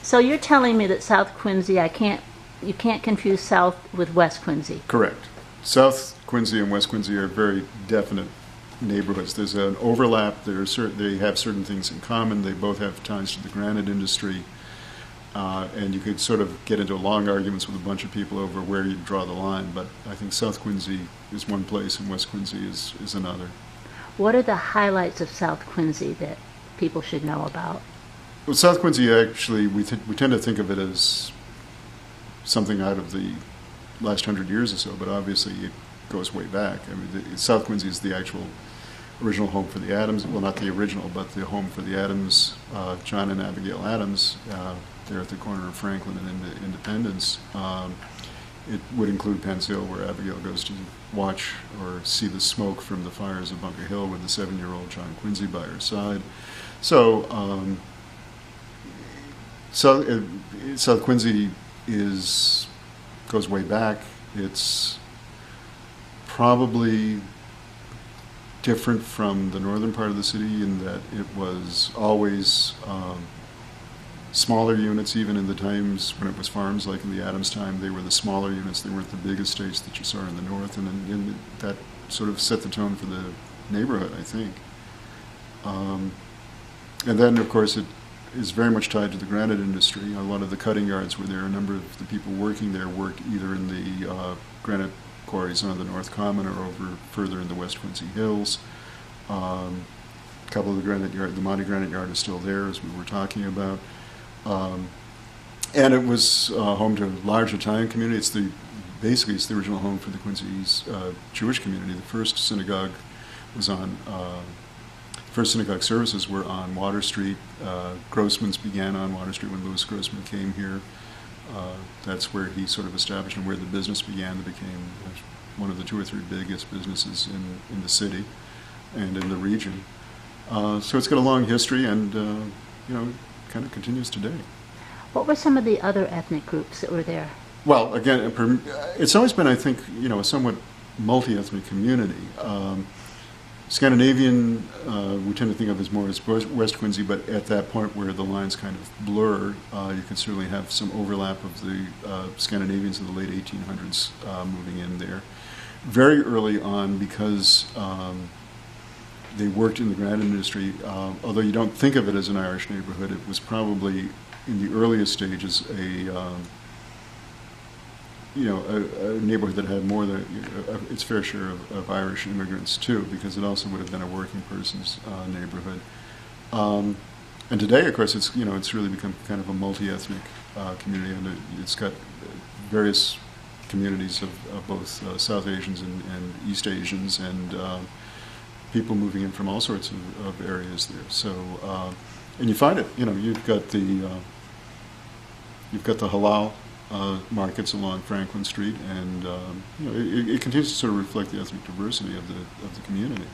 So you're telling me that South Quincy, you can't confuse South with West Quincy. Correct. South Quincy and West Quincy are very definite neighborhoods. There's an overlap. They have certain things in common. They both have ties to the granite industry. And you could sort of get into long arguments with a bunch of people over where you draw the line, but I think South Quincy is one place and West Quincy is another. What are the highlights of South Quincy that people should know about? Well, South Quincy, actually, we tend to think of it as something out of the last 100 years or so, but obviously it goes way back. I mean, South Quincy is the actual original home for the Adams. Well, not the original, but the home for the Adams, John and Abigail Adams, there at the corner of Franklin and Independence. It would include Penn's Hill, where Abigail goes to watch or see the smoke from the fires of Bunker Hill with the 7-year-old John Quincy by her side. So, South Quincy goes way back. It's probably different from the northern part of the city in that it was always smaller units. Even in the times when it was farms, like in the Adams time, they were the smaller units. They weren't the big estates that you saw in the north, and that sort of set the tone for the neighborhood, I think. And then, of course, it is very much tied to the granite industry. A lot of the cutting yards were there. A number of the people working there worked either in the granite quarries on the North Common or over further in the West Quincy Hills. A couple of the Monte Granite Yard is still there, as we were talking about. And it was home to a large Italian community. Basically, it's the original home for the Quincy's Jewish community. The first synagogue was on First synagogue services were on Water Street. Grossman's began on Water Street when Louis Grossman came here. That's where he sort of established and where the business began. It became one of the 2 or 3 biggest businesses in the city and in the region. So it's got a long history and, kind of continues today. What were some of the other ethnic groups that were there? Well, again, it's always been, I think, a somewhat multi-ethnic community. Scandinavian, we tend to think of as more as West Quincy, but at that point where the lines kind of blur, you can certainly have some overlap of the Scandinavians in the late 1800s moving in there. Very early on, because they worked in the granite industry, although you don't think of it as an Irish neighborhood, it was probably in the earliest stages a neighborhood that had more than its fair share of Irish immigrants too, because it also would have been a working person's neighborhood. And today, of course, it's really become kind of a multi-ethnic community, and it's got various communities of both South Asians and East Asians, and people moving in from all sorts of areas there. So, and you find it. You've got the halal markets along Franklin Street, and it continues to sort of reflect the ethnic diversity of the community.